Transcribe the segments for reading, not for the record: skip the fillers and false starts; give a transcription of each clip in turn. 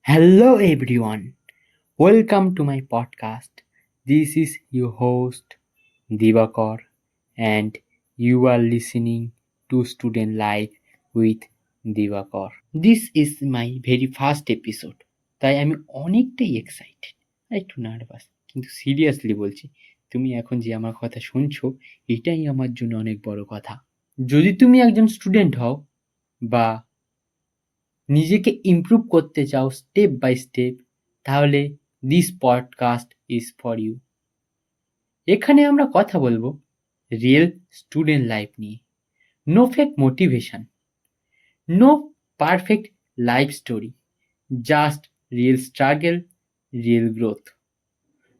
Hello everyone, welcome to my podcast. This is your host Divakar and you are listening to Student Life with Divakar. This is my very first episode, তাই আমি অনেকটাই excited আর একটু nervous, কিন্তু seriously বলছি, তুমি এখন যে আমার কথা শুনছো এটাই আমার জন্য অনেক বড় কথা। যদি তুমি একজন স্টুডেন্ট হও বা নিজেকে ইমপ্রুভ করতে চাও স্টেপ বাই স্টেপ, তাহলে this podcast is for you. এখানে আমরা কথা বলবো রিয়েল স্টুডেন্ট লাইফ নিয়ে। No fake motivation, no perfect life story, just real struggle, real growth.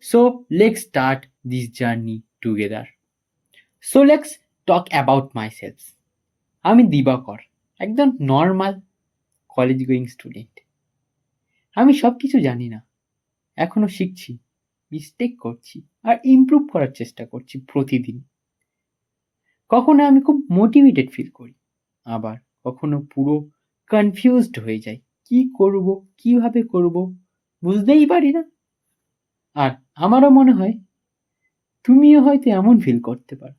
So let's start this journey together. So let's talk about myself. আমি দিবাকর, একদম normal college going student. আমি সব কিছু জানি না, এখনো শিখছি, মিস্টেক করছি আর ইমপ্রুভ করার চেষ্টা করছি প্রতিদিন। কখনো আমি খুব মোটিভেটেড ফিল করি, আবার কখনো পুরো কনফিউজড হয়ে যাই, কি করব, কিভাবে করব বুঝতেই পারি না। আর আমারও মনে হয় তুমিও হয়তো এমন ফিল করতে পারো,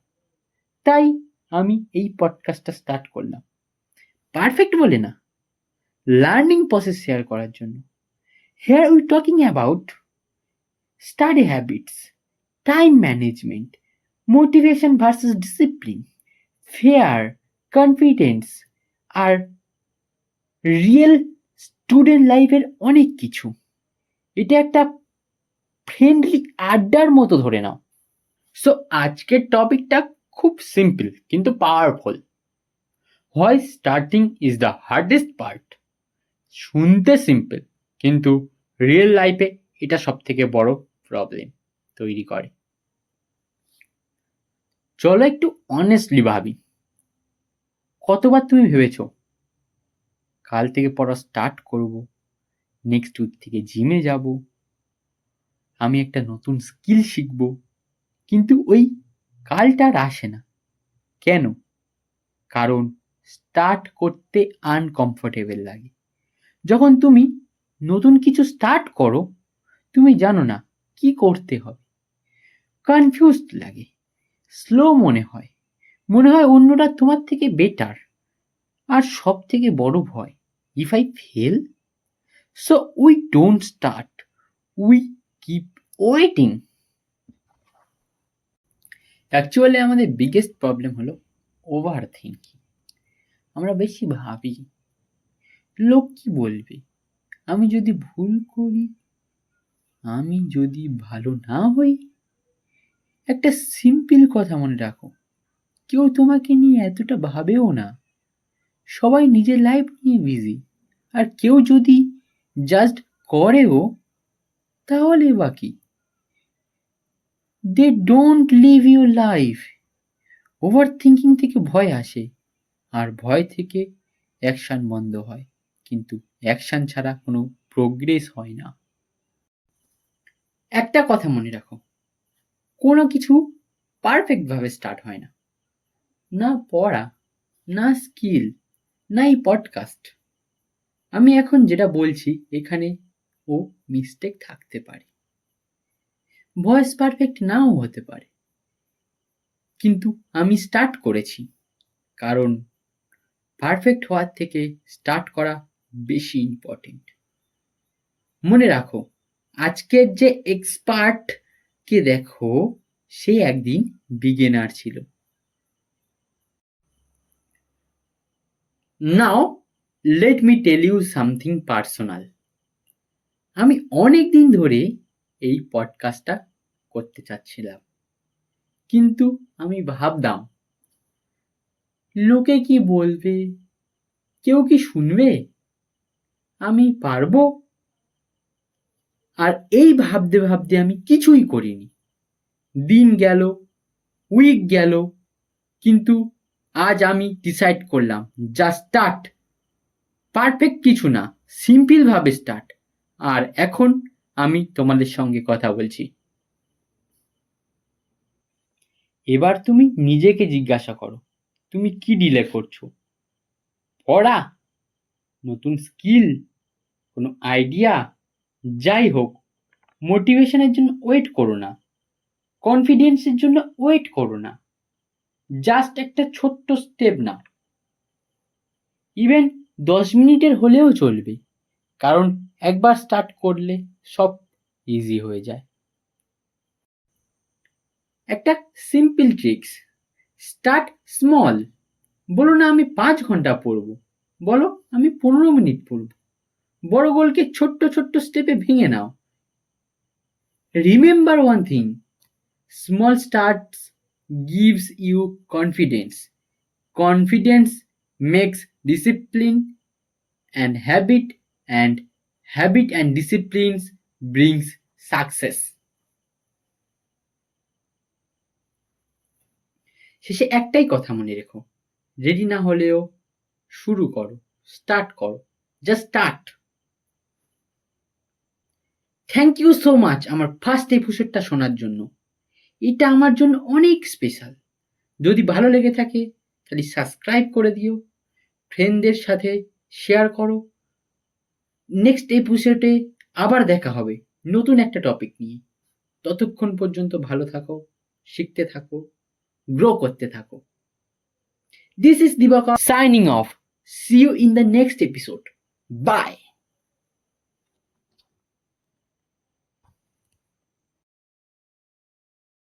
তাই আমি এই পডকাস্টটা স্টার্ট করলাম। পারফেক্ট বলে না, লার্নিং প্রসেস শেয়ার করার জন্য। Here we talking about study habits, time management, motivation versus discipline, fear, confidence আর রিয়েল স্টুডেন্ট লাইফের অনেক কিছু। এটা একটা ফ্রেন্ডলি আড্ডার মতো ধরে নাও। সো আজকের টপিকটা খুব সিম্পল কিন্তু powerful. Why starting is the hardest part. শুনতে সিম্পল, কিন্তু রিয়েল লাইফে এটা সব থেকে বড় প্রবলেম তৈরি করে। চলো একটু অনেস্টলি ভাবি, কতবার তুমি ভেবেছো কাল থেকে পড়া স্টার্ট করব, নেক্সট উইক থেকে জিমে যাব, আমি একটা নতুন স্কিল শিখব, কিন্তু ওই কালটা আর আসে না। কেন? কারণ স্টার্ট করতে আনকমফোর্টেবল লাগে। যখন তুমি নতুন কিছু স্টার্ট করো, তুমি জানো না কি করতে হবে, কনফিউজড লাগে, স্লো মনে হয় অন্যরা তোমার থেকে বেটার। আর সব থেকে বড় ভয়, if I fail. So we don't start, we keep waiting. Actually আমাদের বিগেস্ট প্রবলেম হলো ওভার থিঙ্কিং। আমরা বেশি ভাবি, লোক কি বলবে, আমি যদি ভুল করি, আমি যদি ভালো না হই। একটা সিম্পল কথা মনে রাখো, কেউ তোমাকে নিয়ে এতটা ভাবেও না। সবাই নিজের লাইফ নিয়ে বিজি, আর কেউ যদি জাস্ট করেও তাহলে বা কি? They don't live your life. Overthinking থেকে ভয় আসে, আর ভয় থেকে অ্যাকশন বন্ধ হয়, কিন্তু অ্যাকশন ছাড়া কোনো প্রোগ্রেস হয় না। একটা কথা মনে রাখো, কোনো কিছু পারফেক্টভাবে স্টার্ট হয় না। না পড়া, না স্কিল, না এই পডকাস্ট। আমি এখন যেটা বলছি এখানে ও মিস্টেক থাকতে পারে, ভয়েস পারফেক্ট নাও হতে পারে, কিন্তু আমি স্টার্ট করেছি। কারণ পারফেক্ট হওয়ার থেকে স্টার্ট করা বেশি ইম্পর্টেন্ট। মনে রাখো, আজকের যে এক্সপার্ট কে দেখো, সে একদিন বিগিনার ছিল। Now let me tell you something personal. আমি অনেক দিন ধরে এই পডকাস্টটা করতে চাচ্ছিলাম, কিন্তু আমি ভাবতাম লোকে কি বলবে, কেউ কি শুনবে, আমি পারবো? আর এই ভাবতে ভাবতে আমি কিছুই করিনি। দিন গেল, উইক গেল, কিন্তু আজ আমি ডিসাইড করলাম জাস্ট স্টার্ট। পারফেক্ট কিছু না, সিম্পল ভাবে স্টার্ট। আর এখন আমি তোমাদের সঙ্গে কথা বলছি। এবার তুমি নিজেকে জিজ্ঞাসা করো, তুমি কি ডিলে করছো? পড়া, নতুন স্কিল, কোনো আইডিয়া, যাই হোক, মোটিভেশনের জন্য ওয়েট করো না, কনফিডেন্সের জন্য ওয়েট করো না, জাস্ট একটা ছোট্ট স্টেপ নাও। ইভেন 10 মিনিটের হলেও চলবে, কারণ একবার স্টার্ট করলে সব ইজি হয়ে যায়। একটা সিম্পল ট্রিক্স, স্টার্ট স্মল। বলো না আমি 5 ঘন্টা পড়ব, বলো আমি 15 মিনিট পড়ব। বড় গোলকে ছোট্ট ছোট্ট স্টেপে ভেঙে নাও। Remember one thing, small starts gives you confidence. Confidence makes discipline and habit and disciplines brings success. শেষে একটাই কথা মনে রেখো, রেডি না হলেও শুরু করো, স্টার্ট করো, just start. Thank you so much আমার ফার্স্ট এপিসোডটা শোনার জন্য। এটা আমার জন্য অনেক স্পেশাল। যদি ভালো লেগে থাকে তাহলে সাবস্ক্রাইব করে দিও, ফ্রেন্ডদের সাথে শেয়ার করো। নেক্সট এপিসোডে আবার দেখা হবে নতুন একটা টপিক নিয়ে। ততক্ষণ পর্যন্ত ভালো থাকো, শিখতে থাকো, গ্রো করতে থাকো। This is Divakar signing off. See you in the next episode. Bye.